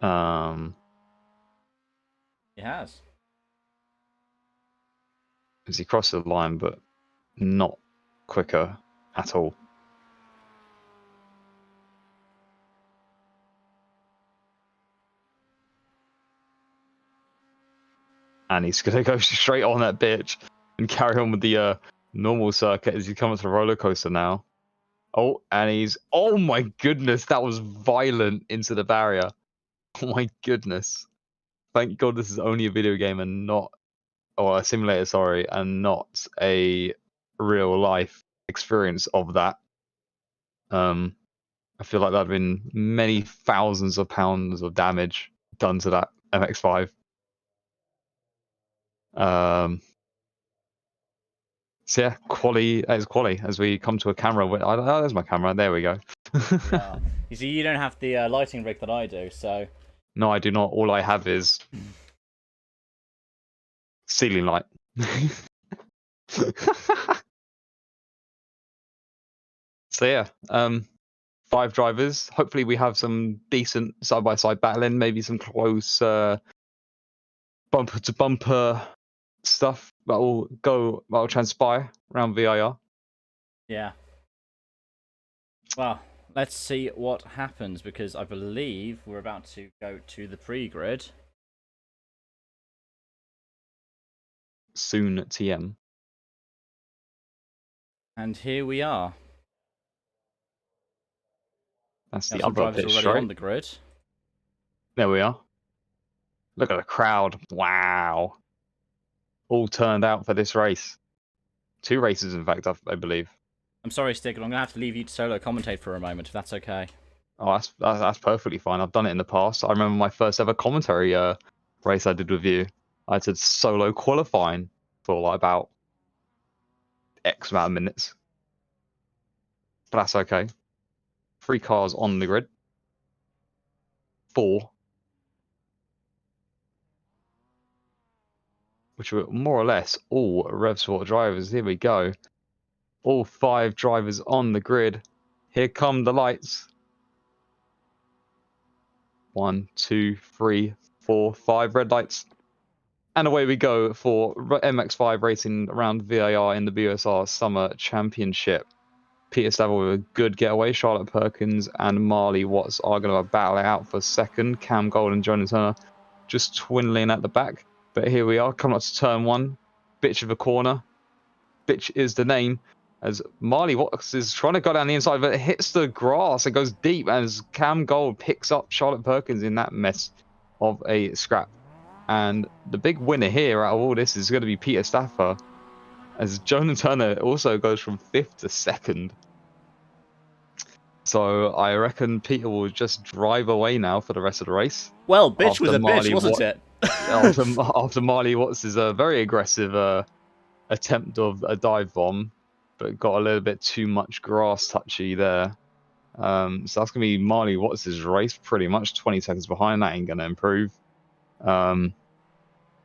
He has. As he crossed the line, but not quicker at all. And he's going to go straight on that bitch and carry on with the normal circuit as he comes to the roller coaster now. Oh, and he's... Oh my goodness, that was violent into the barrier. Oh my goodness. Thank God this is only a video game and not... Or a simulator, sorry, and not a real life experience of that. I feel like that'd been many thousands of pounds of damage done to that MX5. So yeah, quali as we come to a camera. Oh, there's my camera. There we go. Yeah. You see, you don't have the lighting rig that I do, so... No, I do not. All I have is ceiling light. So yeah, 5 drivers. Hopefully we have some decent side-by-side battling, maybe some close bumper-to-bumper stuff that will transpire around VIR. Yeah. Well, let's see what happens, because I believe we're about to go to the pre-grid. Soon TM. And here we are. That's Now the some other drivers pitch already straight. on the grid. There we are. Look at the crowd. Wow. All turned out for this race. 2 races, in fact, I believe. I'm sorry, Stick, I'm going to have to leave you to solo commentate for a moment, if that's okay. Oh, that's perfectly fine. I've done it in the past. I remember my first ever commentary race I did with you. I did solo qualifying for like about X amount of minutes. But that's okay. 3 cars on the grid. 4. Which were more or less all RevSport drivers. Here we go. All 5 drivers on the grid. Here come the lights. 1, 2, 3, 4, 5 red lights. And away we go for MX5 racing around VIR in the BUSR Summer Championship. Peter Stavel with a good getaway. Charlotte Perkins and Marley Watts are going to battle it out for second. Cam Gold and Jonathan Turner just twiddling at the back. But here we are, coming up to turn 1. Bitch of a corner. Bitch is the name. As Marley Watts is trying to go down the inside, but it hits the grass. It goes deep as Cam Gold picks up Charlotte Perkins in that mess of a scrap. And the big winner here out of all this is going to be Peter Stafford, as Jonathan Turner also goes from 5th to 2nd. So I reckon Peter will just drive away now for the rest of the race. Well, bitch was a bitch, wasn't it? after Marley Watts is a very aggressive attempt of a dive bomb, but got a little bit too much grass touchy there. So that's going to be Marley Watts' race, pretty much 20 seconds behind. That ain't going to improve.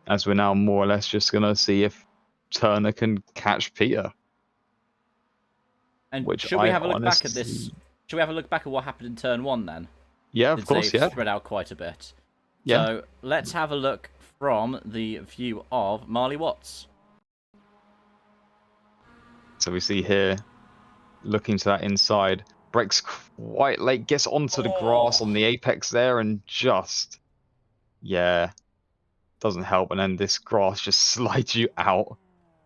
As we're now more or less just going to see if Turner can catch Peter. And which should we have a look back at this? Should we have a look back at what happened in turn 1 then? Yeah, of course, yeah. Spread out quite a bit. Yeah. So let's have a look from the view of Marley Watts. So we see here, looking to that inside, brakes quite late, gets onto the grass on the apex there, and just, yeah, doesn't help. And then this grass just slides you out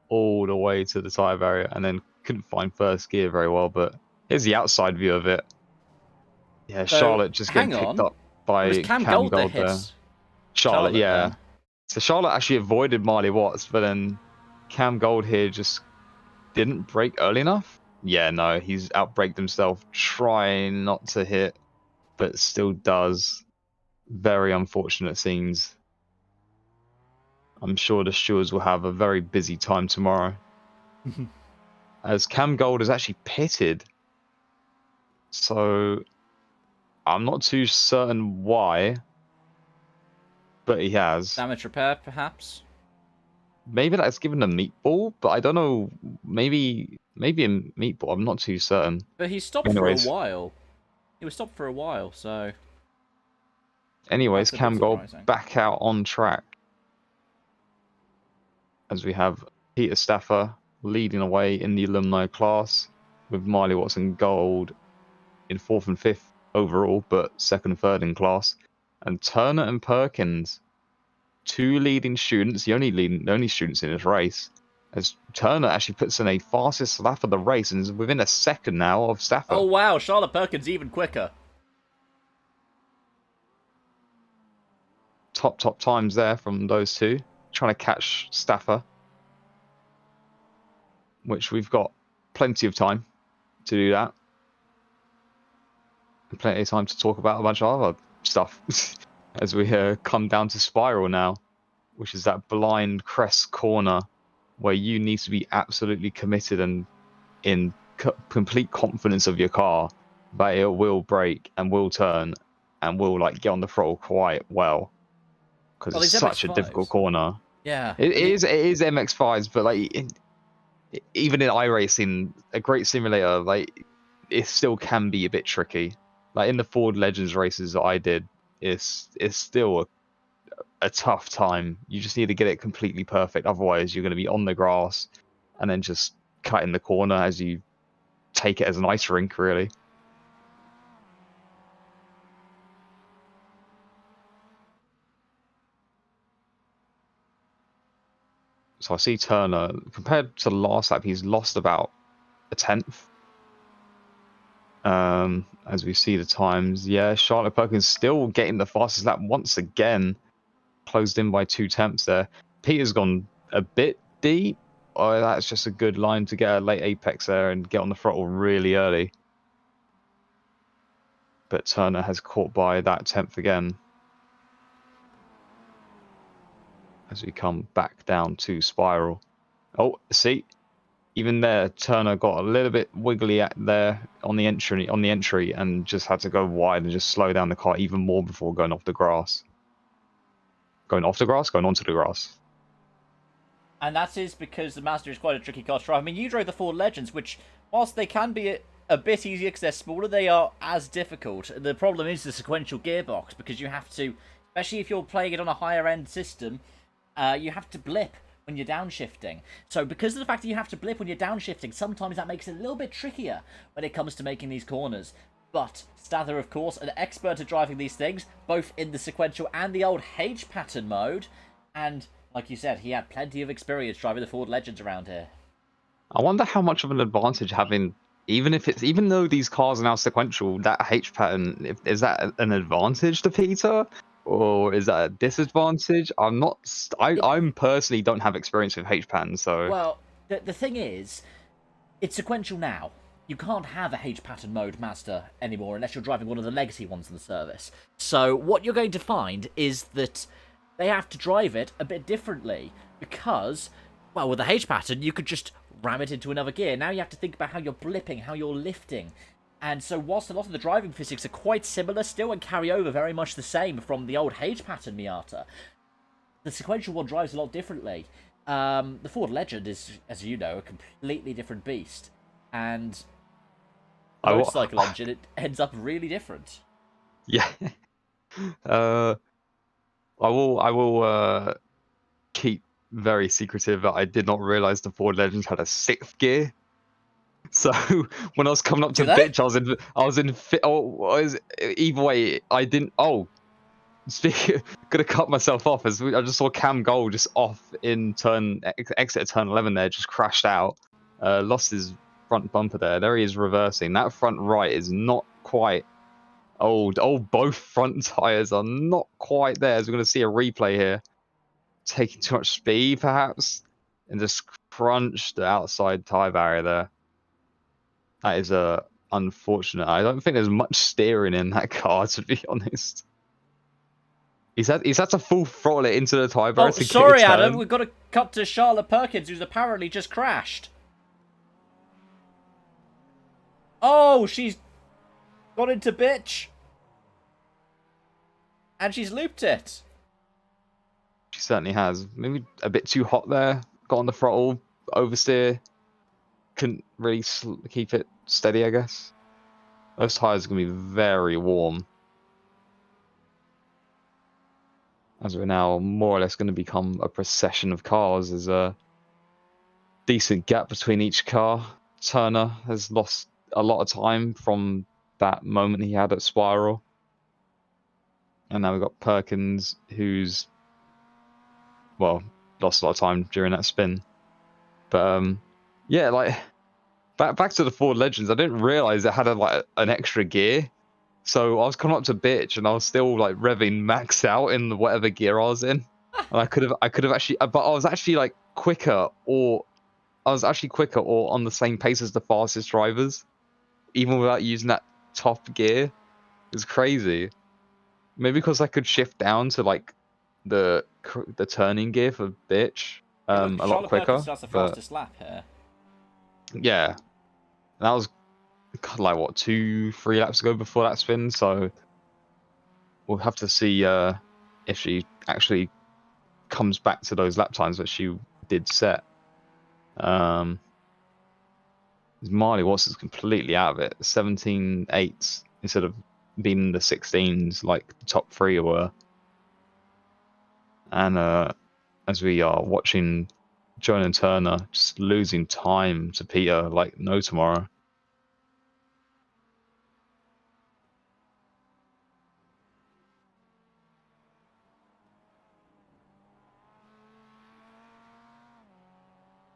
all the way to the tyre barrier, and then couldn't find first gear very well. But here's the outside view of it. Yeah, so, Charlotte just getting picked up by Cam Gold there. Charlotte, yeah. Then. So Charlotte actually avoided Marley Watts, but then Cam Gold here just didn't brake early enough. Yeah, no, he's outbraked himself, trying not to hit, but still does. Very unfortunate scenes. I'm sure the stewards will have a very busy time tomorrow. As Cam Gold is actually pitted. So I'm not too certain why, but he has. Damage repair, perhaps? Maybe that's given a meatball, but I don't know. Maybe a meatball. I'm not too certain. But he stopped for a while. He was stopped for a while, so... Anyways, That's a bit Cam Gold surprising. back out on track. As we have Peter Staffer leading away in the alumni class, with Miley Watson Gold in 4th and 5th overall, but 2nd and 3rd in class. And Turner and Perkins, 2 leading students, the only students in this race, as Turner actually puts in a fastest lap of the race and is within a second now of Staffer. Oh wow, Charlotte Perkins even quicker. Top times there from those two, trying to catch Staffer, which we've got plenty of time to do that. And plenty of time to talk about a bunch of other stuff as we come down to Spiral now, which is that blind crest corner where you need to be absolutely committed and in complete confidence of your car that it will brake and will turn and will like get on the throttle quite well, because it's such a difficult corner. Yeah, it is MX5s, but like even in iRacing, a great simulator, like it still can be a bit tricky. Like in the Ford Legends races that I did, it's still a tough time. You just need to get it completely perfect, otherwise you're going to be on the grass and then just cut in the corner as you take it as an ice rink, really. So I see Turner, compared to the last lap, he's lost about a 10th. As we see the times, yeah, Charlotte Perkins still getting the fastest lap once again, closed in by 2 tenths there. Peter's gone a bit deep. Oh, that's just a good line to get a late apex there and get on the throttle really early. But Turner has caught by that 10th again. As we come back down to Spiral. Oh, see, even there, Turner got a little bit wiggly there on the entry, and just had to go wide and just slow down the car even more before going off the grass. Going off the grass, going onto the grass. And that is because the Mazda is quite a tricky car to drive. I mean, you drove the Ford Legends, which, whilst they can be a bit easier because they're smaller, they are as difficult. The problem is the sequential gearbox, because you have to, especially if you're playing it on a higher end system, you have to blip when you're downshifting. So because of the fact that you have to blip when you're downshifting, sometimes that makes it a little bit trickier when it comes to making these corners. But Stather, of course, an expert at driving these things, both in the sequential and the old H-pattern mode. And, like you said, he had plenty of experience driving the Ford Legends around here. I wonder how much of an advantage having, even though these cars are now sequential, that H-pattern, is that an advantage to Peter? Or is that a disadvantage? I'm personally don't have experience with H-pattern, so... Well, the thing is, it's sequential now. You can't have a H-pattern mode Mazda anymore unless you're driving one of the legacy ones in the service. So what you're going to find is that they have to drive it a bit differently because, well, with the H-pattern, you could just ram it into another gear. Now you have to think about how you're blipping, how you're lifting. And so whilst a lot of the driving physics are quite similar still and carry over very much the same from the old H-pattern Miata, the sequential one drives a lot differently. The Ford Legend is, as you know, a completely different beast. And the motorcycle engine, it ends up really different. Yeah. I will keep very secretive that I did not realize the Ford Legends had a 6th gear. So when I was coming up to the pitch, either way, I didn't. Oh, gonna cut myself off as I just saw Cam Gold just off in exit turn 11 there, just crashed out, lost his front bumper there. There he is reversing. That front right is not quite old. Oh, both front tires are not quite there. As we're gonna see a replay here, taking too much speed perhaps, and just crunched the outside tire barrier there. That is unfortunate. I don't think there's much steering in that car, to be honest. He's had to full throttle it into the tire barrier. Oh, sorry, Adam. We've got to cut to Charlotte Perkins, who's apparently just crashed. Oh, she's got into bitch. And she's looped it. She certainly has. Maybe a bit too hot there. Got on the throttle, oversteer. Couldn't really keep it steady, I guess. Those tires are going to be very warm. as we're now more or less going to become a procession of cars. There's a decent gap between each car. Turner has lost a lot of time from that moment he had at Spiral. And now we've got Perkins, who's, well, lost a lot of time during that spin. But yeah, like back to the Ford Legends, I didn't realize it had an extra gear. So I was coming up to bitch, and I was still like revving max out in whatever gear I was in. And I could have actually, but I was actually like quicker, or on the same pace as the fastest drivers, even without using that top gear. It's crazy. Maybe because I could shift down to like the turning gear for bitch Hey, a look, lot Charlotte quicker. Perkins has the But fastest lap here. yeah, that was like what 2-3 laps ago before that spin. So we'll have to see if she actually comes back to those lap times that she did set. Marley Watts is completely out of it. 17.8s instead of being in the 16s like the top three were. And as we are watching Jonah Turner just losing time to Peter like no tomorrow.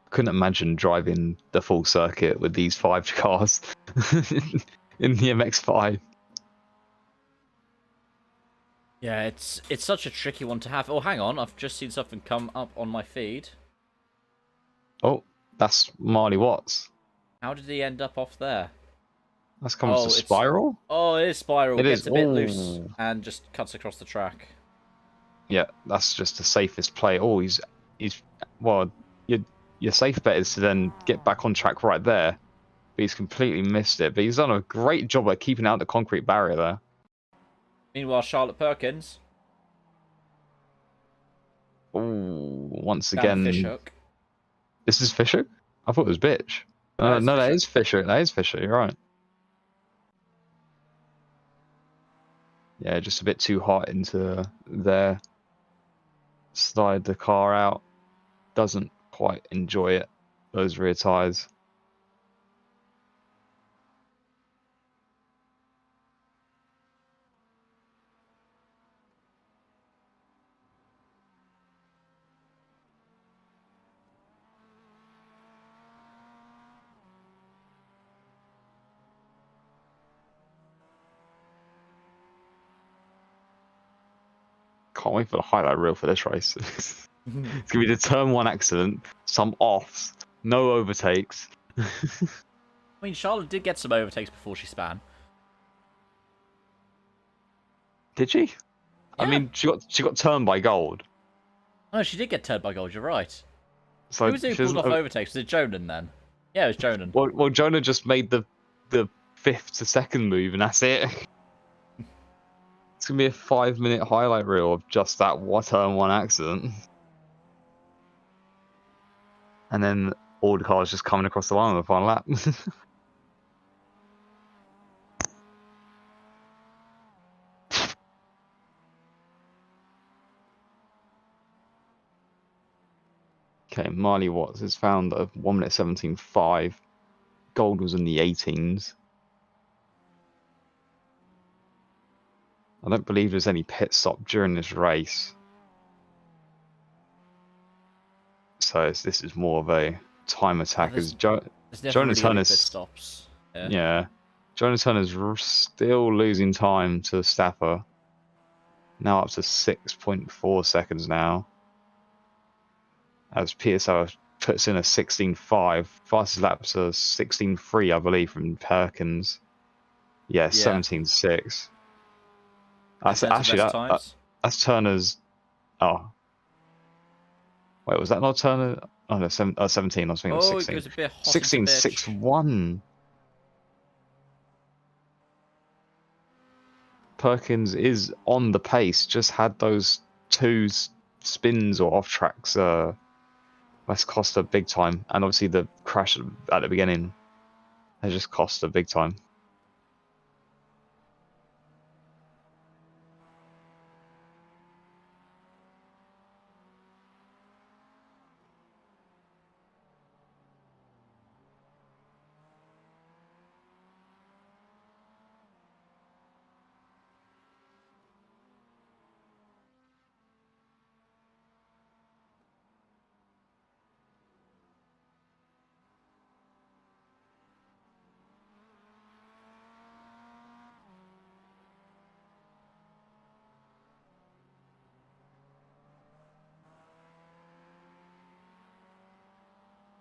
Couldn't imagine driving the full circuit with these 5 cars in the MX5. Yeah, it's such a tricky one to have. Oh, hang on, I've just seen something come up on my feed. Oh, that's Marley Watts. How did he end up off there? That's coming to Spiral? Oh, it is Spiral. It Gets is. a bit loose and just cuts across the track. Yeah, that's just the safest play. Oh, he's well, your safe bet is to then get back on track right there. But he's completely missed it. But he's done a great job at keeping out the concrete barrier there. Meanwhile, Charlotte Perkins. Oh, once Down again. Fishhook. This is Fisher? I thought it was bitch. No, No, that Fishhook. is Fisher. That is Fisher. You're right. Yeah, just a bit too hot into there. Slide the car out. Doesn't quite enjoy it. Those rear tires. Can't wait for the highlight reel for this race. It's gonna be the turn 1 accident, some offs, no overtakes. I mean, Charlotte did get some overtakes before she span. Did she? Yeah. I mean, she got turned by Gold. No, she did get turned by Gold. You're right. So Who was it who pulled off overtakes? Was it Jonan then? Yeah, it was Jonan. Well, Jonah just made the 5th to 2nd move, and that's it. It's gonna be a 5-minute highlight reel of just that turn 1 accident, and then all the cars just coming across the line on the final lap. Okay, Marley Watts has found a 1 minute 17.5. Gold was in the 18s. I don't believe there's any pit stop during this race. So this is more of a time attack. As There's never Jonah really Turner's any pit stops. yeah, Jonah Turner's still losing time to Stafford. Now up to 6.4 seconds now. As PSR puts in a 16.5. Fastest laps are 16.3, I believe, from Perkins. Yeah, 17.6. That's Turner's. Oh, wait, was that not Turner? Oh no, 17. I was thinking of 16. It goes a bit hot 16.61. Perkins is on the pace. Just had those 2 spins or off tracks. That's cost her big time, and obviously the crash at the beginning has just cost her big time.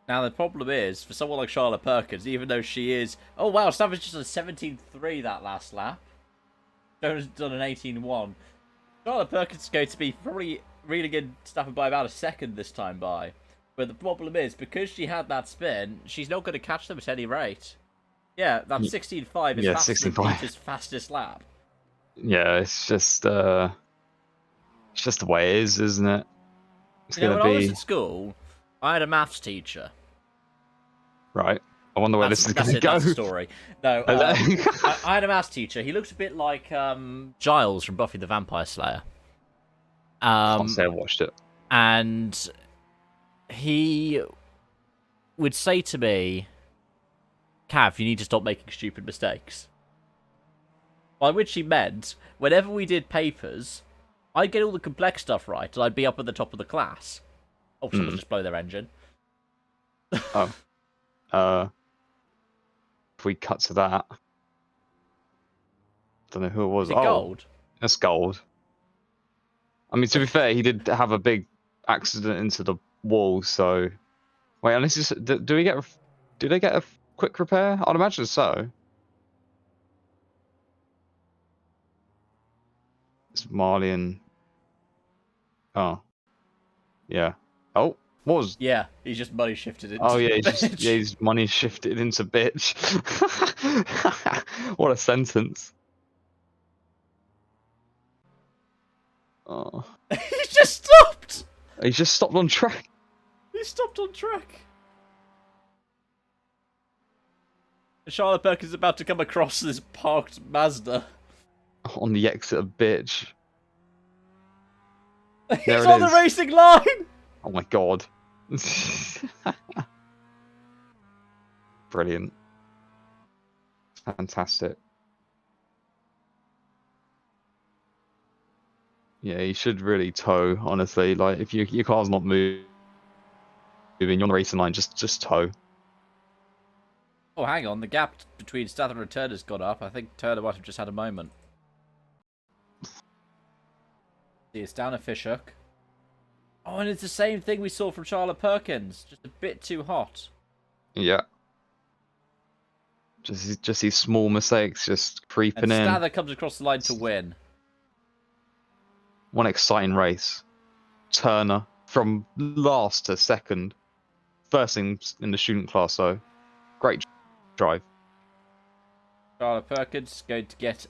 Now, the problem is, for someone like Charlotte Perkins, even though she is... Oh, wow, Savage just done a 17.3 that last lap. Jones done an 18.1. Charlotte Perkins is going to be probably reeling in Stafford by about a second this time by. But the problem is, because she had that spin, she's not going to catch them at any rate. Yeah, that 16.5 is faster than Peter's fastest lap. Yeah, it's just the way it is, isn't it? It's when I was at school, I had a maths teacher. Right. I wonder where this is going to go. That's the story. No, I had a maths teacher. He looked a bit like Giles from Buffy the Vampire Slayer. Can't say I watched it. And he would say to me, Cav, you need to stop making stupid mistakes. By which he meant, whenever we did papers, I'd get all the complex stuff right, and I'd be up at the top of the class. Oh, someone just blow their engine. Oh. If we cut to that. Don't know who it was. Is it gold? That's gold. I mean, to be fair, he did have a big accident into the wall, so... Wait, unless it's... Do they get a quick repair? I'd imagine so. It's Marley and... Oh. Yeah. Oh, what was... Yeah, he's just money shifted into Oh, yeah, bitch. he's money shifted into bitch. What a sentence. Oh. He just stopped! He just stopped on track. He stopped on track. Charlotte Perkins is about to come across this parked Mazda. On the exit of bitch. He's on the racing line! Oh my god. Brilliant. Fantastic. Yeah, you should really tow, honestly. Like, if your car's not moving, you're on the racing line, just tow. Oh, hang on. The gap between Statham and Turner's got up. I think Turner might have just had a moment. See, it's down a fishhook. Oh, and it's the same thing we saw from Charlotte Perkins. Just a bit too hot. Yeah. Just these small mistakes just creeping and in. Stather comes across the line to win. One exciting race. Turner from last to second. First in the student class, though. Great drive. Charlotte Perkins going to get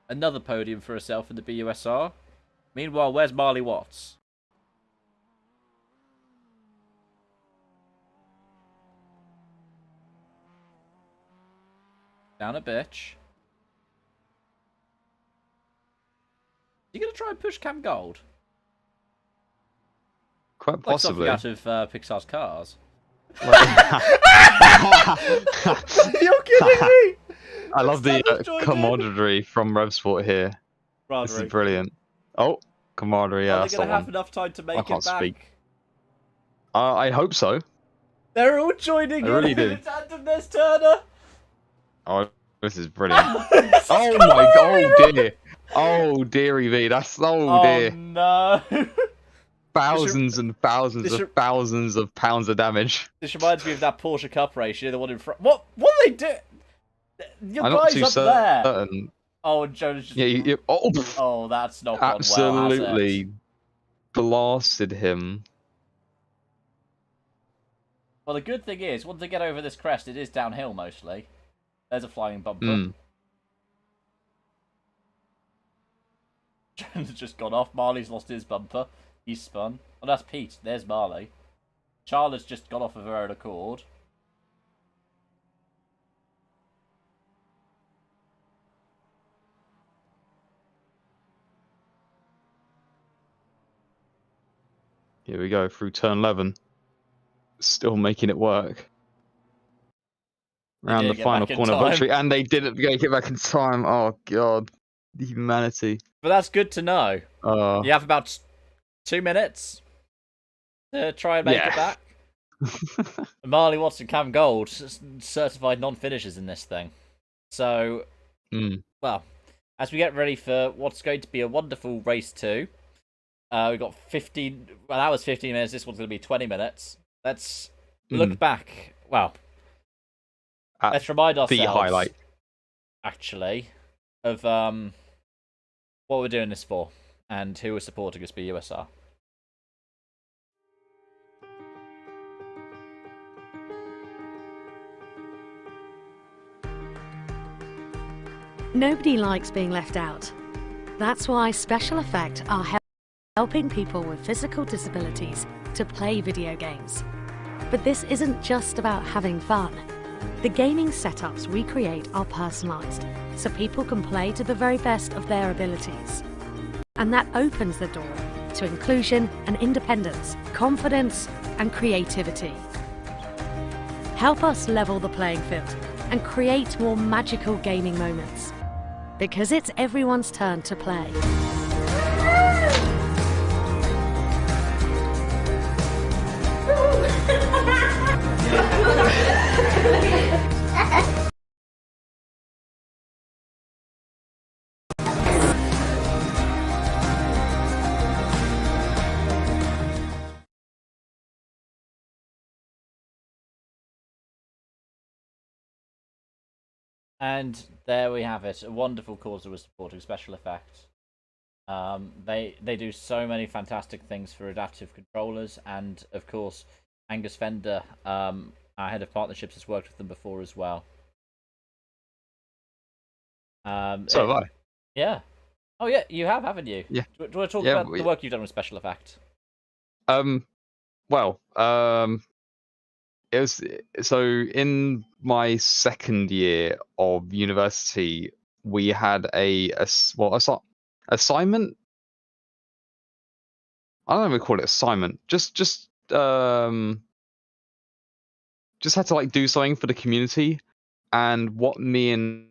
another podium for herself in the BUSR. Meanwhile, where's Marley Watts? Down a bitch. Are you going to try and push Cam Gold? Quite possibly. Like something out of Pixar's Cars. You're kidding me! I love the camaraderie from RevSport here. This is brilliant. Oh, camaraderie, yeah. Are they going to have enough time to make it back? Speak. I hope so. They're all joining in. Really do. In tandem, there's Turner. Oh, this is brilliant. Oh my god, oh dear. Oh dearie me, that's dear. Oh no. Thousands and thousands of pounds of damage. This reminds me of that Porsche Cup race, you know, the one in front. What do they do? Your I'm guy's not too up certain. there. Oh, Jonas just... Yeah, oh, that's not gone well, absolutely blasted him. Well, the good thing is, once they get over this crest, it is downhill mostly. There's a flying bumper. Jones has just gone off. Marley's lost his bumper. He's spun. Oh, that's Pete. There's Marley. Charlotte's just got off of her own accord. Here we go, through turn 11. Still making it work. Around the final corner victory, and they didn't get back in time. Oh, God. The humanity. But that's good to know. You have about 2 minutes to try and make it back. Marley Watts and Cam Gold, certified non-finishers in this thing. So, well, as we get ready for what's going to be a wonderful race 2, we've got 15... Well, that was 15 minutes. This one's going to be 20 minutes. Let's look back. Well, At let's remind the ourselves, highlight. actually, of what we're doing this for and who we're supporting as BUSR. Nobody likes being left out. That's why Special Effect are helping people with physical disabilities to play video games. But this isn't just about having fun. The gaming setups we create are personalised, so people can play to the very best of their abilities. And that opens the door to inclusion and independence, confidence and creativity. Help us level the playing field and create more magical gaming moments. Because it's everyone's turn to play. And there we have it, a wonderful cause that was supporting Special Effects. They do so many fantastic things for adaptive controllers, and of course, Angus Fender, our head of partnerships, has worked with them before as well. So have I. Yeah. Oh yeah, you have, haven't you? Yeah. Do you want to talk about the work you've done with Special Effect? Well, it was so in my second year of university, we had assignment. I don't know if we call it assignment. Just had to like do something for the community, and what me and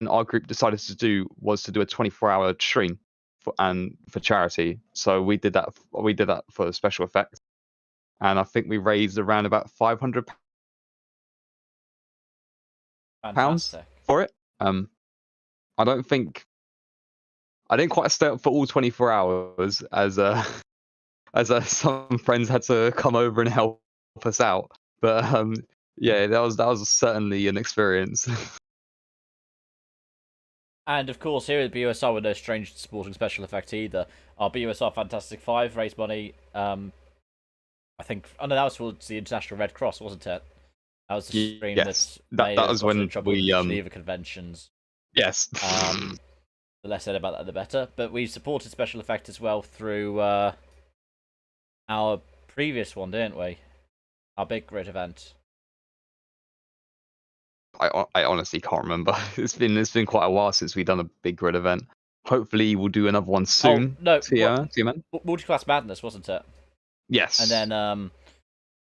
our group decided to do was to do a 24-hour stream for charity. So we did that. We did that for Special Effects, and I think we raised around about £500 for it. I don't think I didn't quite stay up for all 24 hours as some friends had to come over and help us out. But yeah, that was certainly an experience. And of course, here at BUSR, we're no stranger to supporting Special Effects either. Our BUSR Fantastic Five raised money. I think that was towards the International Red Cross, wasn't it? That was the stream that was when we Geneva conventions. Yes. The less said about that, the better. But we supported Special Effects as well through our previous one, didn't we? Our big grid event. I honestly can't remember. It's been quite a while since we've done a big grid event. Hopefully, we'll do another one soon. Oh no, TMN? Multiclass Madness, wasn't it? Yes. And then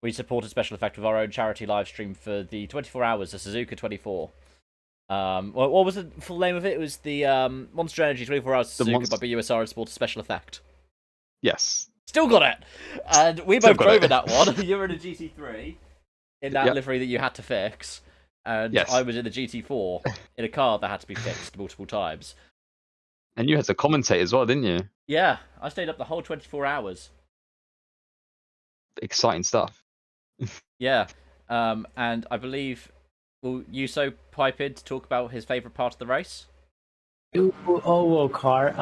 we supported Special Effect with our own charity live stream for the 24 hours, the Suzuka 24. What was the full name of it? It was the Monster Energy 24 Hours Suzuka by BUSR and supported Special Effect. Yes. Still got it! And we both drove in that one. You were in a GT3 in that livery that you had to fix. And I was in the GT4 in a car that had to be fixed multiple times. And you had to commentate as well, didn't you? Yeah, I stayed up the whole 24 hours. Exciting stuff. Yeah, and I believe, will Yuso pipe in to talk about his favourite part of the race? Owo car.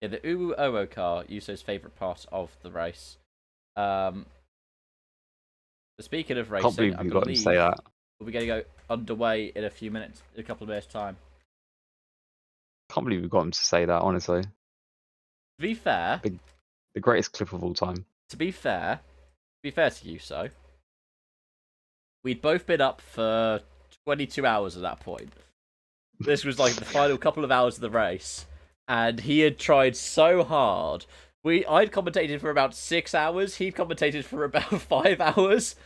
Yeah, the Uwu Owo car, Yuso's favourite part of the race. Speaking of racing, Can't believe you got him to say that. We'll be going to go underway in a couple of minutes' time. Can't believe we got him to say that, honestly. To be fair, the greatest clip of all time. To be fair to Yuso, we'd both been up for 22 hours at that point. This was like the final couple of hours of the race, and he had tried so hard. I'd commentated for about 6 hours, he'd commentated for about 5 hours.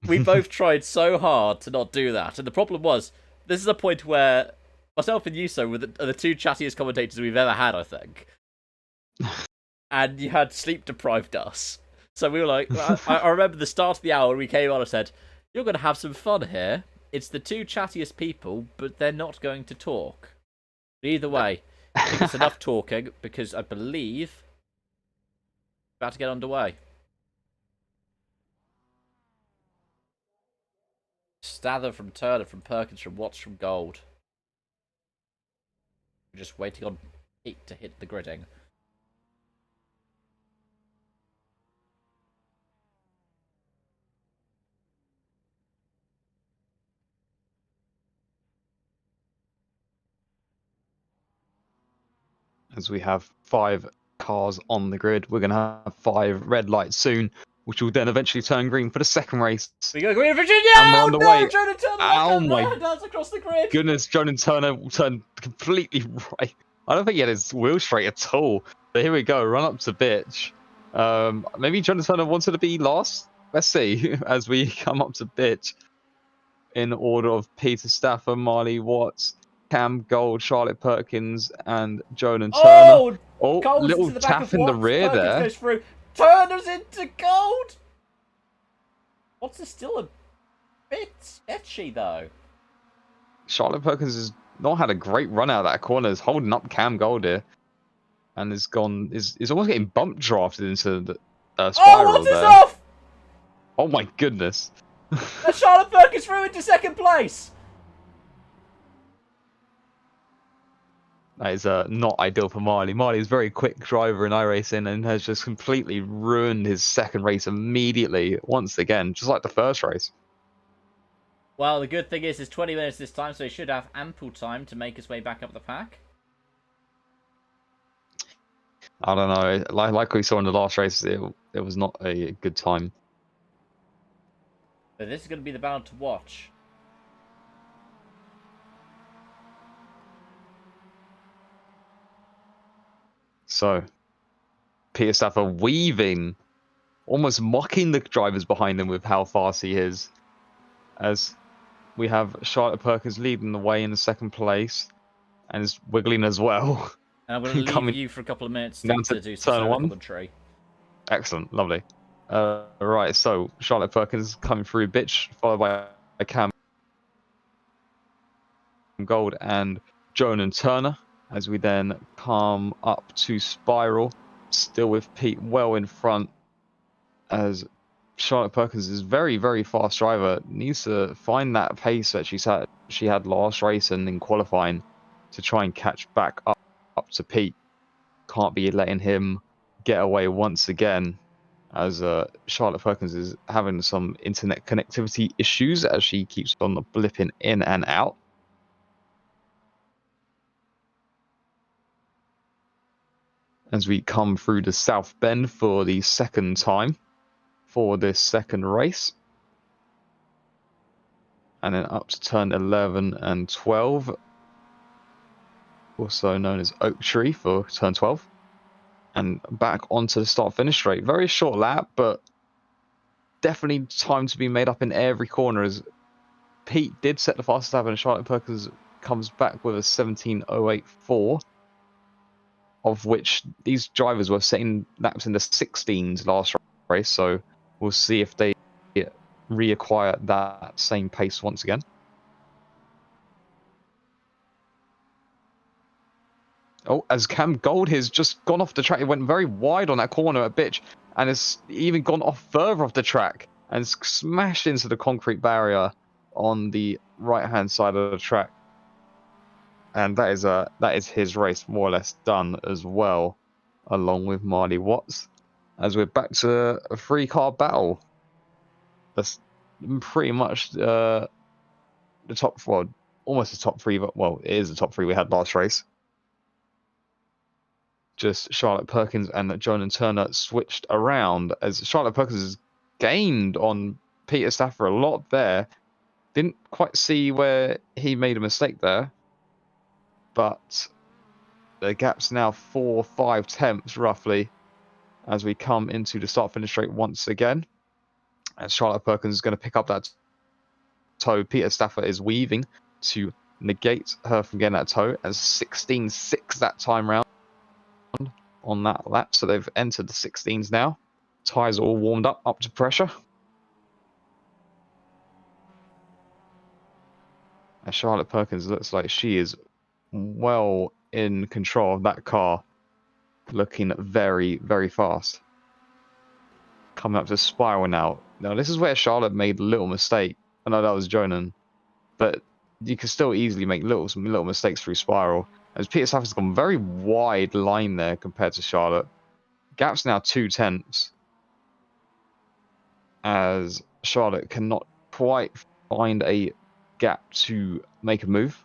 We both tried so hard to not do that, and the problem was, this is a point where myself and Yuso were the two chattiest commentators we've ever had, I think. And you had sleep-deprived us. So we were like, I remember the start of the hour, we came on and said, you're going to have some fun here. It's the two chattiest people, but they're not going to talk. But either way, I think it's enough talking, because I believe about to get underway. Stather from Turner, from Perkins, from Watts, from Gold. We're just waiting on Pete to hit the gridding. As we have 5 cars on the grid, we're going to have 5 red lights soon, which will then eventually turn green for the second race. We go green, Virginia! And we're on the way. Jonah Turner! Oh my That's across the grid! goodness, Jonah Turner turned completely right. I don't think he had his wheel straight at all. But here we go, run up to bitch. Maybe Jonah Turner wanted to be last. Let's see as we come up to bitch in order of Peter Stafford, Marley Watts, Cam Gold, Charlotte Perkins, and Jonah Turner. Oh, Cole's little into the back tap of in the Watts. rear Perkins there. goes through. Turner's into Gold! Watts is still a bit sketchy, though. Charlotte Perkins has not had a great run out of that corner. Is holding up Cam Gold here, and is almost getting bump drafted into the spiral Watts there. is off! Oh my goodness! And Charlotte Perkins through into second place. That is not ideal for Marley. Marley is a very quick driver in iRacing and has just completely ruined his second race immediately, once again, just like the first race. Well, the good thing is it's 20 minutes this time, so he should have ample time to make his way back up the pack. I don't know. Like we saw in the last race, it was not a good time. But this is going to be the battle to watch. So, Peter Stafford weaving, almost mocking the drivers behind him with how fast he is. As we have Charlotte Perkins leading the way in the second place, and is wiggling as well. And I'm going to leave you for a couple of minutes to do some turn 1. commentary. Excellent, lovely. Right, so Charlotte Perkins coming through bitch, followed by Cam Gold and Jonah Turner. As we then come up to Spiral, still with Pete well in front, as Charlotte Perkins is very, very fast driver, needs to find that pace that she had last race and in qualifying to try and catch back up to Pete. Can't be letting him get away once again, as Charlotte Perkins is having some internet connectivity issues as she keeps on blipping in and out. As we come through the South Bend for the second time for this second race. And then up to turn 11 and 12, also known as Oak Tree for turn 12. And back onto the start-finish straight. Very short lap, but definitely time to be made up in every corner, as Pete did set the fastest lap and Charlotte Perkins comes back with a 17.084. Of which these drivers were setting laps in the 16s last race, so we'll see if they reacquire that same pace once again. Oh, as Cam Gold has just gone off the track, it went very wide on that corner at bitch, and has even gone off further off the track and smashed into the concrete barrier on the right-hand side of the track. And that is his race more or less done as well, along with Marley Watts. As we're back to a 3-car battle. That's pretty much the top 4, almost the top 3. Well, it is the top 3 we had last race. Just Charlotte Perkins and Jonah Turner switched around, as Charlotte Perkins has gained on Peter Stafford a lot there. Didn't quite see where he made a mistake there. But the gap's now 4-5 tenths roughly as we come into the start-finish straight once again. And Charlotte Perkins is going to pick up that toe. Peter Stafford is weaving to negate her from getting that toe, as 16.6 that time round on that lap. So they've entered the 16s now. Tyres are all warmed up to pressure. And Charlotte Perkins looks like she is well in control of that car, looking very, very fast. Coming up to Spiral now. Now this is where Charlotte made a little mistake. I know that was Jonan, but you can still easily make some little mistakes through spiral. As Peter Stafford's gone very wide line there compared to Charlotte. Gap's now 2/10, as Charlotte cannot quite find a gap to make a move.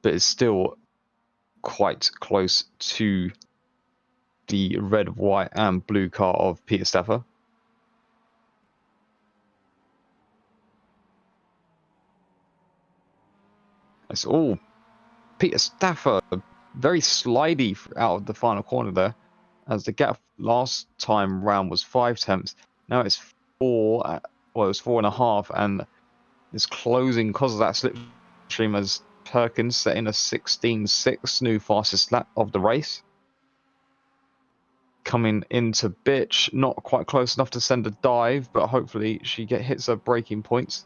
But it's still quite close to the red, white, and blue car of Peter Stafford. It's all Peter Stafford, very slidey out of the final corner there, as the gap last time round was 5/10. Now it's 4. Well, it was 4.5, and it's closing because of that slipstream as Perkins setting a 16.6, new fastest lap of the race. Coming into Bitch, not quite close enough to send a dive, but hopefully she hits her braking points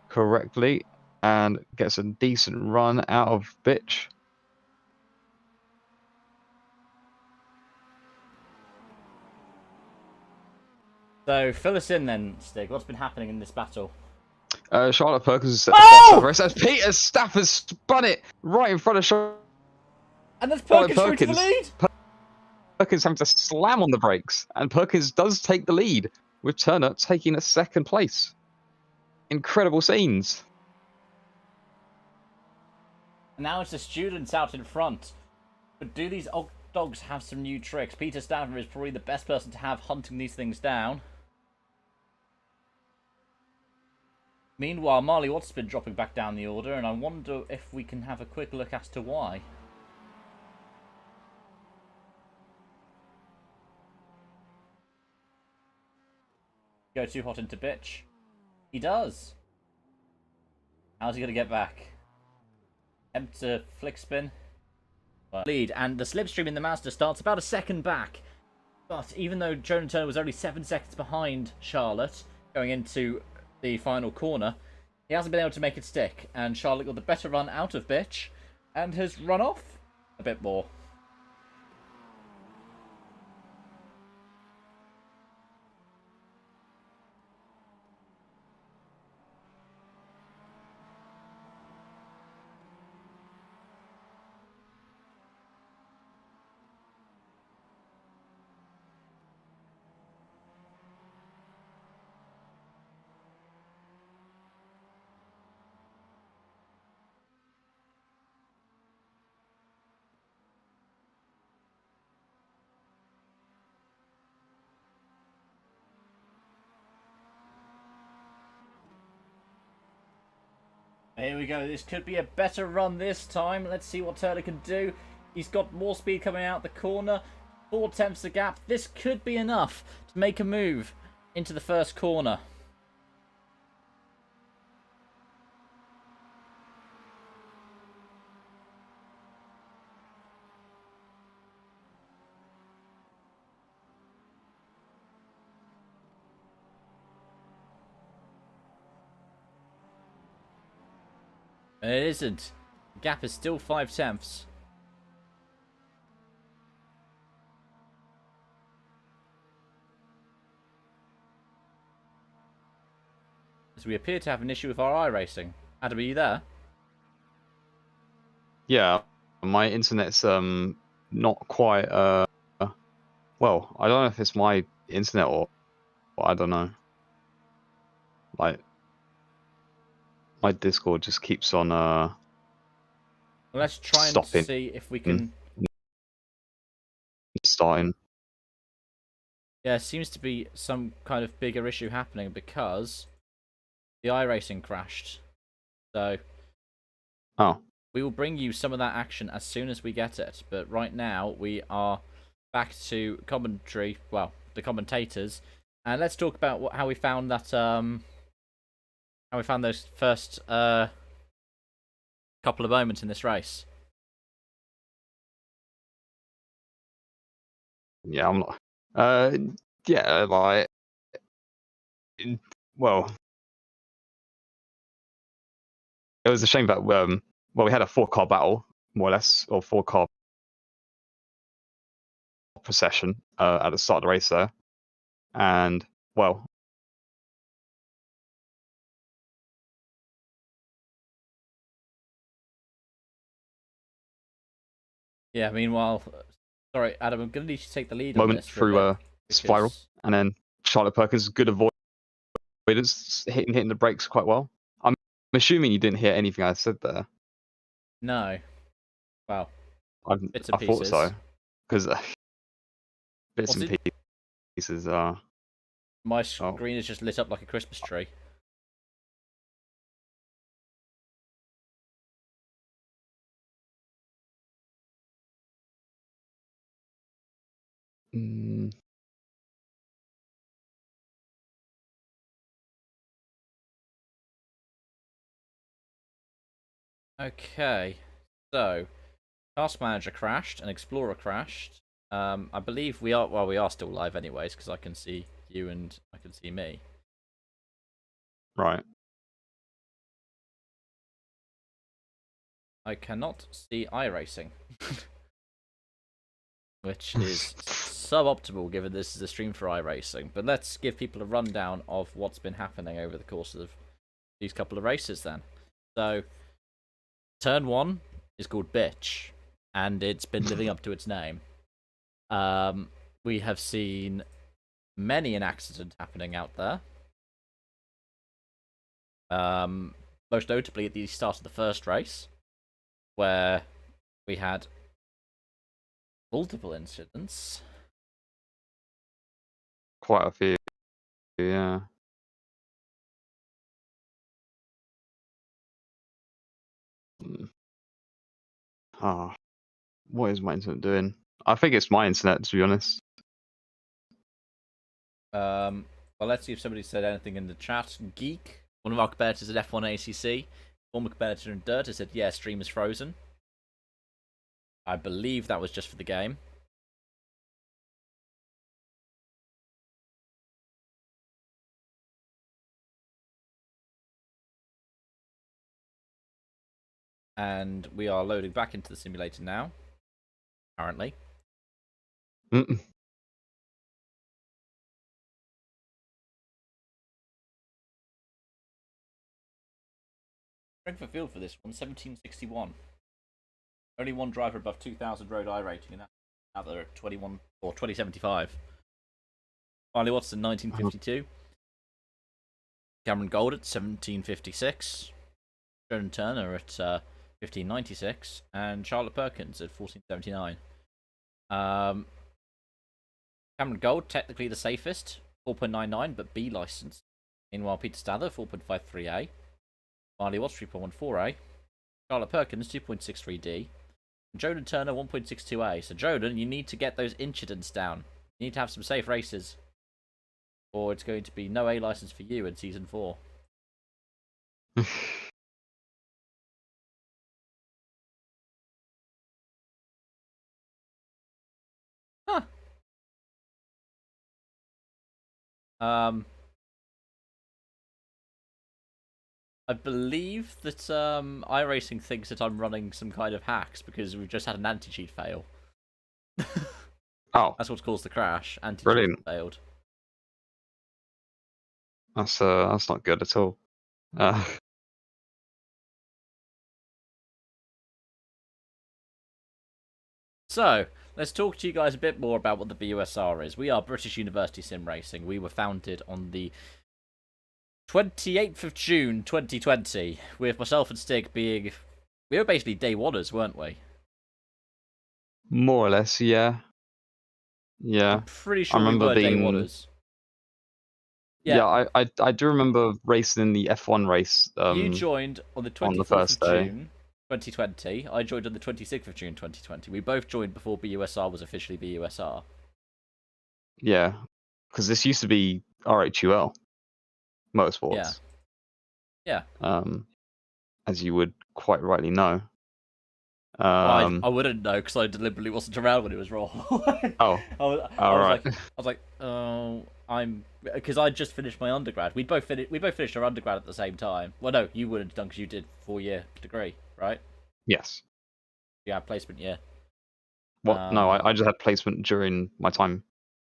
correctly and gets a decent run out of Bitch. So fill us in then, Stig. What's been happening in this battle? Charlotte Perkins has set the fastest race as Peter Stafford spun it right in front of Charlotte. And there's Perkins through to the lead! Perkins having to slam on the brakes, and Perkins does take the lead, with Turner taking a second place. Incredible scenes. And now it's the students out in front. But do these old dogs have some new tricks? Peter Stafford is probably the best person to have hunting these things down. Meanwhile, Marley Watts has been dropping back down the order, and I wonder if we can have a quick look as to why. Go too hot into Bitch. He does. How's he going to get back? Attempt to flick spin. Lead, and the slipstream in the Mazda starts about a second back. But even though Jonan Turner was only 7 seconds behind Charlotte going into the final corner, he hasn't been able to make it stick, and Charlotte got the better run out of Bitch and has run off a bit more. Here we go. This could be a better run this time. Let's see what Turner can do. He's got more speed coming out the corner. 4/10 the gap. This could be enough to make a move into the first corner. And it isn't. The gap is still 5/10. So we appear to have an issue with our iRacing. Adam, are you there? Yeah, my internet's not quite well, I don't know if it's my internet or I don't know. Like my Discord just keeps on Well, let's try and stopping. see if we can. Starting. Yeah, it seems to be some kind of bigger issue happening because the iRacing crashed. So we will bring you some of that action as soon as we get it. But right now we are back to commentary. Well, the commentators, and let's talk about how we found that. How we found those first couple of moments in this race. Yeah, I'm not. Yeah, like, well, it was a shame that well, we had a 4-car battle, more or less, or 4-car procession at the start of the race there, And well, Yeah. Meanwhile, sorry, Adam, I'm gonna need you to take the lead on moment this for a through bit, spiral, because and then Charlotte Perkins good avoidance, hitting the brakes quite well. I'm assuming you didn't hear anything I said there. no. Wow. Bits and I thought pieces. so, because bits What's and it? pieces. My screen is just lit up like a Christmas tree. Mm, Okay. So, Task Manager crashed and Explorer crashed. I believe we are. Well, we are still live, anyways, because I can see you and I can see me. right. I cannot see iRacing, which is suboptimal given this is a stream for iRacing. But let's give people a rundown of what's been happening over the course of these couple of races then. So, turn 1 is called Bitch, and it's been living up to its name. We have seen many an accident happening out there. Most notably at the start of the first race, where we had multiple incidents. Quite a few. Yeah. Ah, what is my internet doing? I think it's my internet, to be honest. Well, let's see if somebody said anything in the chat. Geek, one of our competitors at F1 ACC, former competitor in Dirt, has said, yeah, stream is frozen. I believe that was just for the game. And we are loading back into the simulator now, currently. Mm-mm. Strength of field for this one, 1761. Only one driver above 2,000 road I rating, and that's another at 21 or 2075. Riley Watson, 1952. Cameron Gold at 1756. Jordan Turner at 1596. And Charlotte Perkins at 1479. Cameron Gold, technically the safest, 4.99, but B licensed. Meanwhile, Peter Stather, 4.53A. Marley Watts, 3.14A. Charlotte Perkins, 2.63D. And Jordan Turner, 1.62A. So, Jordan, you need to get those incidents down. You need to have some safe races, or it's going to be no A license for you in Season 4. Huh. I believe that iRacing thinks that I'm running some kind of hacks because we've just had an anti-cheat fail. Oh, That's what's caused the crash. Anti-cheat brilliant. failed. That's not good at all. So, let's talk to you guys a bit more about what the BUSR is. We are British University Sim Racing. We were founded on the 28th of June 2020, with myself and Stig being... We were basically day oneers, weren't we? More or less, yeah. Yeah. I'm pretty I sure we remember were day being. oneers. Yeah, I do remember racing in the F1 race. You joined on the 24th on the first of day. June 2020. I joined on the 26th of June 2020. We both joined before BUSR was officially BUSR. Yeah, because this used to be RHUL Motorsports. Yeah. As you would quite rightly know. I wouldn't know because I deliberately wasn't around when it was raw. Oh, I was like, oh, because I just finished my undergrad. We both finished our undergrad at the same time. Well, no, you wouldn't have done because you did 4-year degree, right? yes. You had placement year. What? No, I just had placement during my time.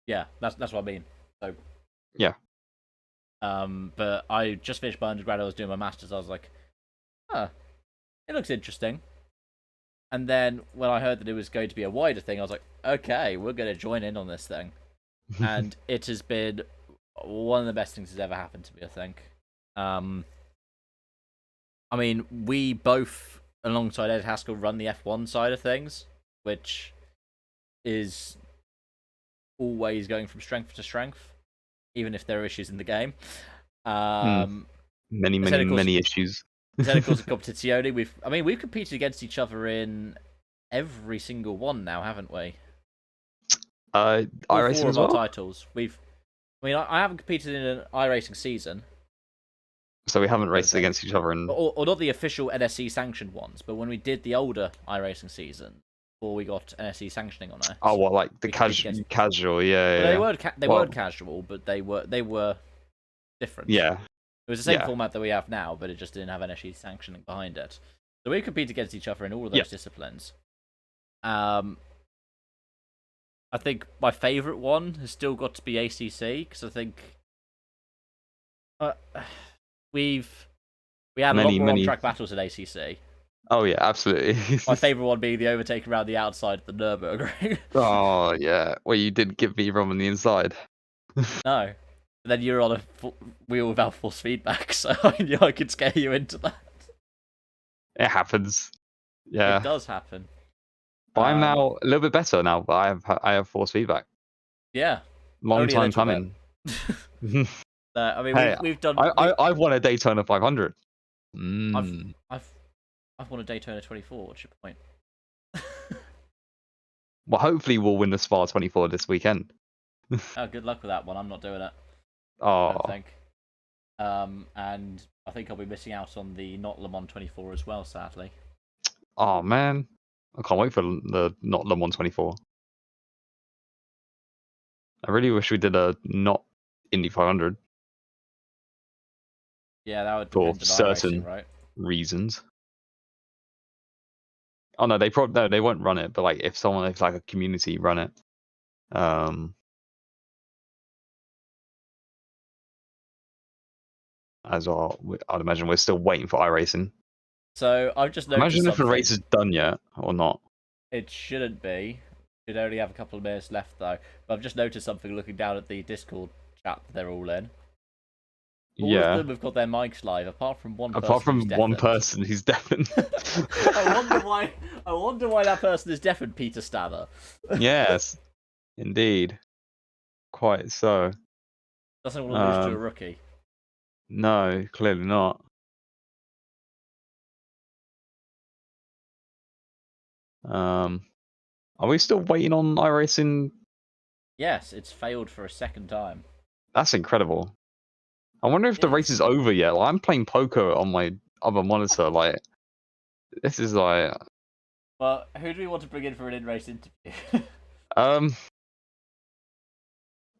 Yeah, that's what I mean. So Yeah. But I just finished my undergrad. I was doing my masters. I was like, huh, it looks interesting. And then when I heard that it was going to be a wider thing, I was like, okay, we're going to join in on this thing. And it has been one of the best things that's ever happened to me, I think. I mean, we both, alongside Ed Haskell, run the F1 side of things, which is always going from strength to strength, even if there are issues in the game. Many issues. Then, of course, in Competizione, we've competed against each other in every single one now, haven't we? iRacing four as of well? our titles. I haven't competed in an iRacing season. So we haven't raced against each other in... Or not the official NSC sanctioned ones, but when we did the older iRacing season, before we got NSC sanctioning on it. Oh, what, like the casual, yeah. They weren't casual, but they were different. Yeah. It was the same format that we have now, but it just didn't have NSC sanctioning behind it. So we compete against each other in all of those disciplines. I think my favourite one has still got to be ACC, because I think we had a lot more on-track battles at ACC. Oh yeah, absolutely. My favourite one being the overtake around the outside of the Nürburgring. Oh yeah, well you did give me Rom on the inside. No. And then you're on a wheel without force feedback, so I knew I could scare you into that. It happens. Yeah. It does happen. But I'm now a little bit better now, but I have force feedback. Yeah. Long time coming. I mean, hey, we've done. I've won a Daytona 500. I've won a Daytona 24. What's your point? Well, hopefully we'll win the Spa 24 this weekend. Oh, good luck with that one. I'm not doing it. Oh. I don't think. And I think I'll be missing out on the not Le Mans 24 as well, sadly. Oh man, I can't wait for the not Le Mans 24. I really wish we did a not Indy 500. Yeah, that would for depend on certain iRacing, right? reasons. Oh no, they won't run it. But like, if like a community run it, as well, I'd imagine we're still waiting for iRacing. So I've just noticed. Imagine if the race is done yet or not. It shouldn't be. Should only have a couple of minutes left though. But I've just noticed something looking down at the Discord chat that they're all in. All of them have got their mics live, apart from one. Apart from one person who's deafened. I wonder why that person is deafened, Peter Stanner. Yes, indeed. Quite so. Doesn't want to lose to a rookie. No, clearly not. Are we still waiting on iRacing? Yes, it's failed for a second time. That's incredible. I wonder if the race is over yet. Like, I'm playing poker on my other monitor. Like, this is like. Well, who do we want to bring in for an in-race interview? Why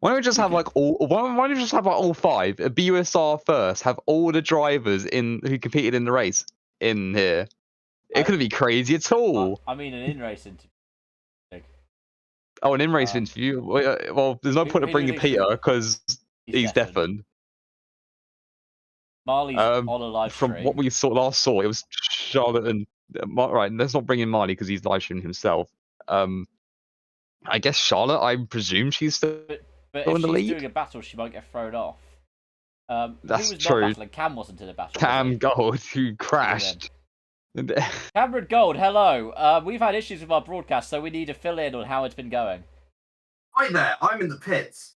don't we just have like all? Why don't we just have like all five? A BUSR first. Have all the drivers who competed in the race in here. It couldn't be crazy at all. I mean, an in-race interview. Oh, an in-race interview. Well, there's no point of bringing Peter because he's deafened. Marley's on a live stream. From what we last saw, it was Charlotte and right. Let's not bring in Marley because he's live streaming himself. I guess Charlotte. I presume she's still but in if the lead. She's doing a battle, she might get thrown off. That's who was true. Not battling? Cam wasn't in a battle. Cam Gold, who crashed. Cameron Gold, hello. We've had issues with our broadcast, so we need to fill in on how it's been going. Hi there, I'm in the pits.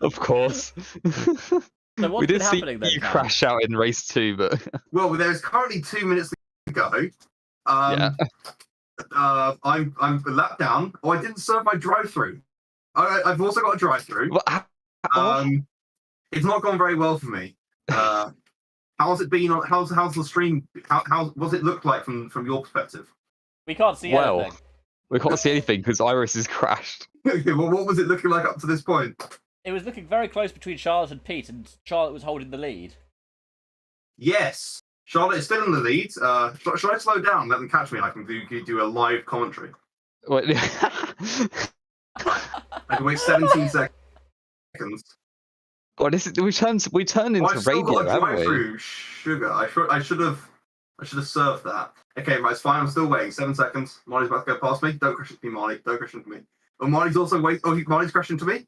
Of course. So what's we did been see happening then, you Cam? crash out in race 2, but Well, there's currently 2 minutes to go. yeah. I'm a lap down. Oh, I didn't serve my drive-through. I've also got a drive-through. It's not gone very well for me. How's it been? How's the stream? How what's it look like from your perspective? We can't see anything. We can't see anything because Iris has crashed. Okay, well, what was it looking like up to this point? It was looking very close between Charlotte and Pete, and Charlotte was holding the lead. Yes, Charlotte is still in the lead. Should I slow down? Let them catch me, and I can do a live commentary. I can wait 17 seconds. God, we turned Oh, into I've still radio, got a haven't we? drive-through. Sugar. I should have served that. Okay, right, it's fine. I'm still waiting. 7 seconds. Molly's about to go past me. Don't crash into me, Molly. Don't crash into me. Oh, Molly's also wait. Oh, Molly's crashing into me.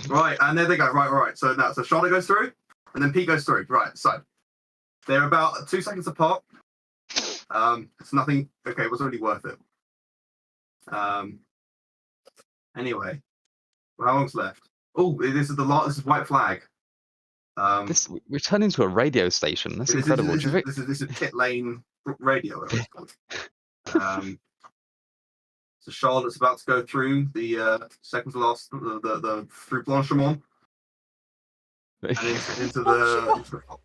Right, and there they go. Right. So Charlotte goes through, and then Pete goes through. Right, so they're about 2 seconds apart. It's nothing. Okay, it was already worth it. Anyway, well, how long's left? Oh, this is the lot. This is white flag. We turned into a radio station. That's incredible. This is pit lane radio. Whatever it's called. So Charlotte's about to go through the second to last, the through Blanchimont, and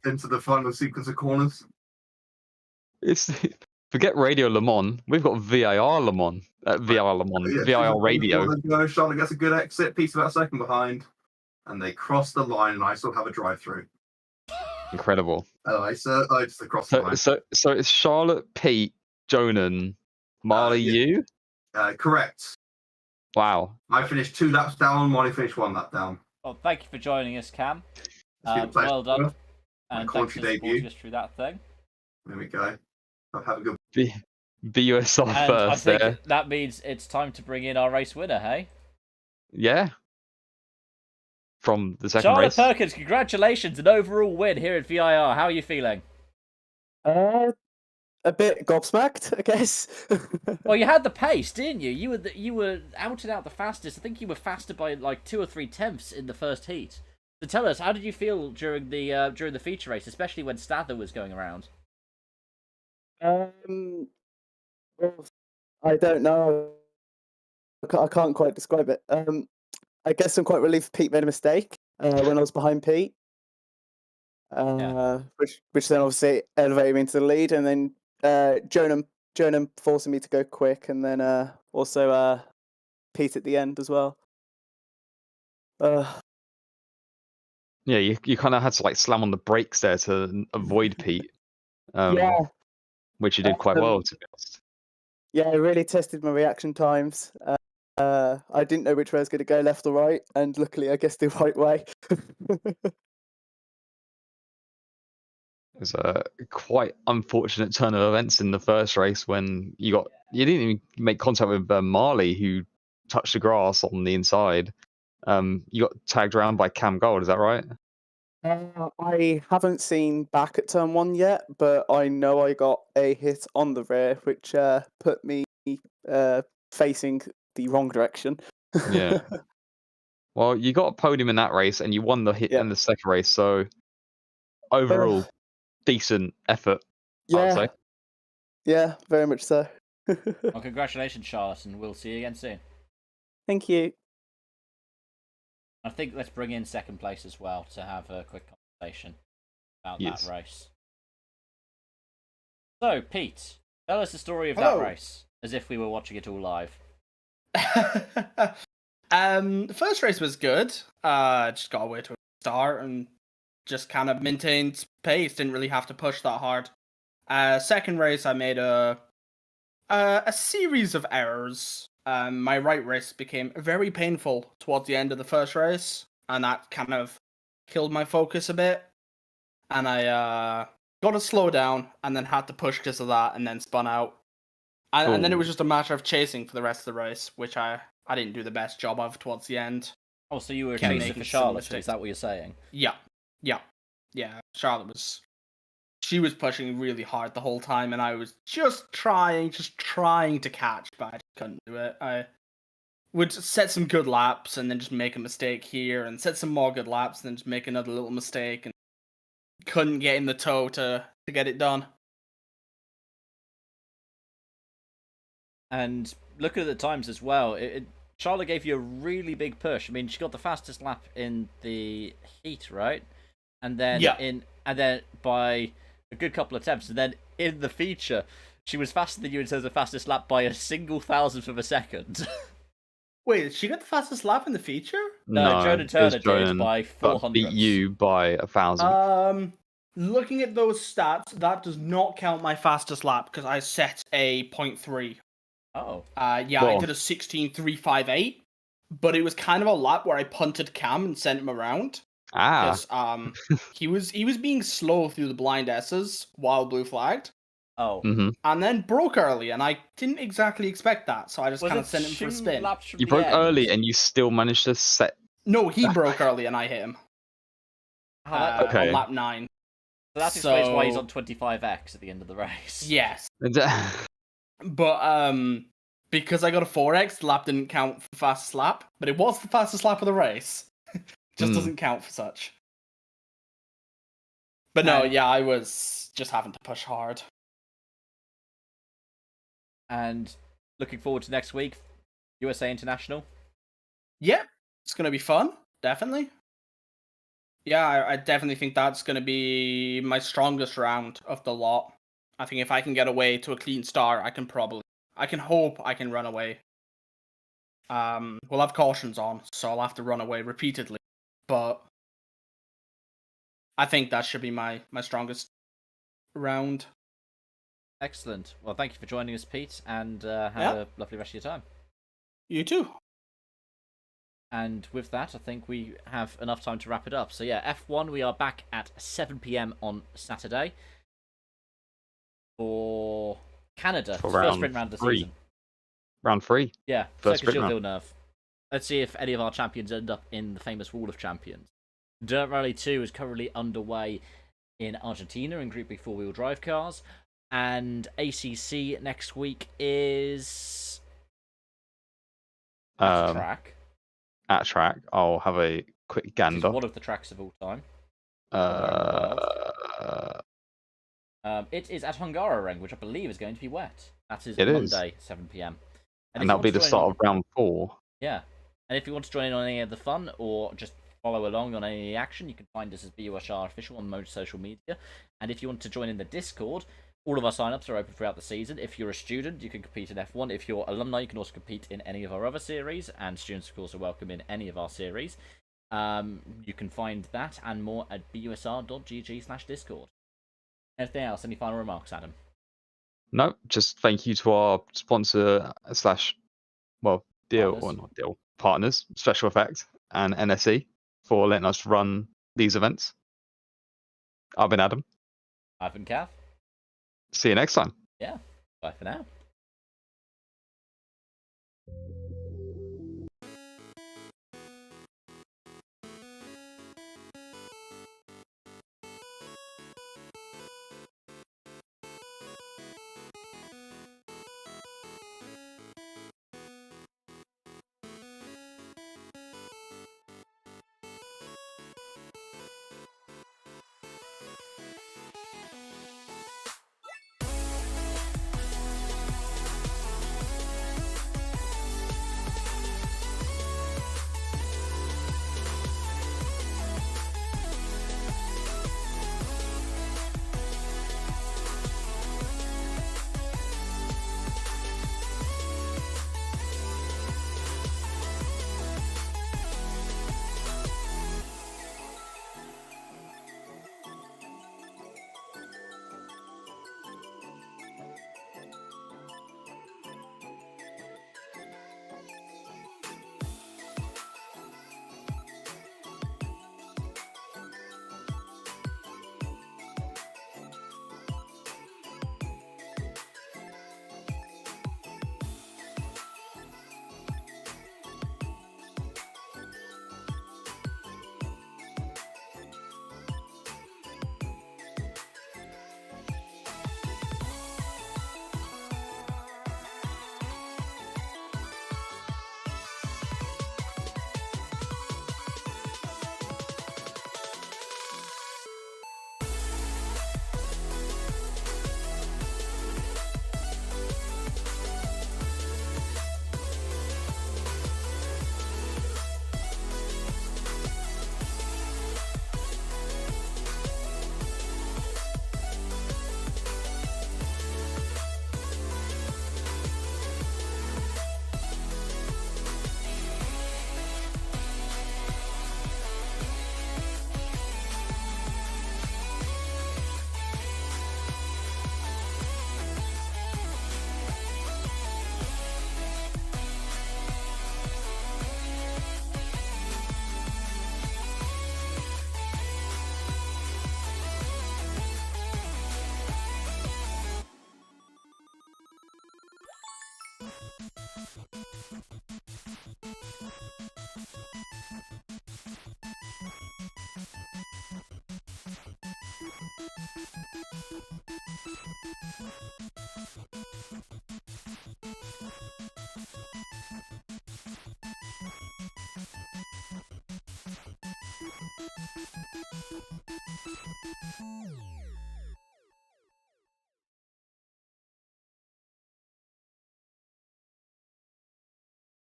into the final sequence of corners. Forget Radio Le Mans. We've got VIR Le Mans. VIR Le Mans. VIR Radio. Charlotte gets a good exit. Pete's about a second behind, and they cross the line, and I still have a drive-through. Incredible. Oh, I just crossed the line. So it's Charlotte, Pete, Jonan, Marley, you? Correct. Wow. I finished 2 laps down. Molly finished 1 lap down. Well, thank you for joining us, Cam. It's been a pleasure. Well done. And My thanks for country supporting debut. us through that thing. There we go. Have a good. BUSR And first I think there. that means it's time to bring in our race winner, hey? Yeah. From the second Charlotte race. Perkins, congratulations, an overall win here at VIR. How are you feeling? A bit gobsmacked, I guess. Well, you had the pace, didn't you? You were out and out the fastest. I think you were faster by like 2 or 3 tenths in the first heat. So tell us, how did you feel during the feature race, especially when Stather was going around? Well, I don't know. I can't quite describe it. I guess I'm quite relieved Pete made a mistake when I was behind Pete, which then obviously elevated me into the lead, and then Jonah forcing me to go quick, and then also Pete at the end as well. Yeah, you kind of had to like slam on the brakes there to avoid Pete. Yeah. Which you did quite well, to be honest. Yeah, it really tested my reaction times. I didn't know which way I was going to go, left or right, and luckily I guessed the right way. It was a quite unfortunate turn of events in the first race when you didn't even make contact with Marley, who touched the grass on the inside. You got tagged around by Cam Gold, is that right? I haven't seen back at turn 1 yet, but I know I got a hit on the rear, which put me facing the wrong direction. Yeah. Well, you got a podium in that race, and you won the hit in the second race. So overall, decent effort. I would say. Yeah, very much so. Well, congratulations, Charlotte, and we'll see you again soon. Thank you. I think let's bring in second place as well to have a quick conversation about that race. So, Pete, tell us the story of that race, as if we were watching it all live. The first race was good. Just got away to a start and just kind of maintained pace. Didn't really have to push that hard. Second race, I made a series of errors. My right wrist became very painful towards the end of the first race, and that kind of killed my focus a bit. And I got to slow down, and then had to push because of that, and then spun out. And then it was just a matter of chasing for the rest of the race, which I didn't do the best job of towards the end. Oh, so you were chasing for Charlotte, is that what you're saying? Yeah. Charlotte she was pushing really hard the whole time, and I was just trying to catch, but I just couldn't do it. I would set some good laps and then just make a mistake here, and set some more good laps and then just make another little mistake, and couldn't get in the toe to get it done. And looking at the times as well, Charlotte gave you a really big push. I mean, she got the fastest lap in the heat, right? And then by a good couple of attempts, and then in the feature, she was faster than you in terms of fastest lap by a single thousandth of a second. Wait, did she get the fastest lap in the feature? No, Jonah Turner did by 400. Beat you by 1,000. Looking at those stats, that does not count my fastest lap because I set a 0.3. Oh. I did a 16.358. but it was kind of a lap where I punted Cam and sent him around. Ah, Because he was being slow through the blind S's while blue flagged, Oh. hmm and then broke early, and I didn't exactly expect that, so I just Was kind it of sent him for a 2 spin. laps from you the broke end? early and you still managed to set. No, he broke early, and I hit him Oh, that, Okay. on lap 9. so that explains why he's so- on 25x at the end of the race. Yes, but because I got a 4x, the lap didn't count for the fastest lap, but it was the fastest lap of the race. Just Hmm. doesn't count for such. But no, And- yeah, I was just having to push hard. And looking forward to next week, USA International. Yep, it's gonna be fun, definitely. Yeah, I definitely think that's gonna be my strongest round of the lot. I think if I can get away to a clean start, I can hope I can run away. We'll have cautions on, so I'll have to run away repeatedly. But I think that should be my strongest round. Excellent. Well, thank you for joining us, Pete, and have Yeah. a lovely rest of your time. You too. And with that, I think we have enough time to wrap it up. So yeah, F1, we are back at 7 p.m. on Saturday for Canada. For It's the first round sprint round of the 3. season. Round 3. Yeah, First Circus sprint round. Villeneuve. Let's see if any of our champions end up in the famous Wall of Champions. Dirt Rally 2 is currently underway in Argentina in Group B 4-wheel drive cars. And ACC next week is at track. At track, I'll have a quick It's gander. one of the tracks of all time. It is at Hungaroring, which I believe is going to be wet. That is It is. Monday, 7 p.m. And that'll be the start of round 4. Yeah. And if you want to join in on any of the fun or just follow along on any action, you can find us as BUSR Official on most social media. And if you want to join in the Discord, all of our sign-ups are open throughout the season. If you're a student, you can compete in F1. If you're alumni, you can also compete in any of our other series. And students, of course, are welcome in any of our series. You can find that and more at busr.gg/discord. Anything else? Any final remarks, Adam? No, just thank you to our sponsor deal Partners. or not deal partners, Special Effect and NSE for letting us run these events. I've been Adam. I've been Cav. See you next time. Yeah. Bye for now.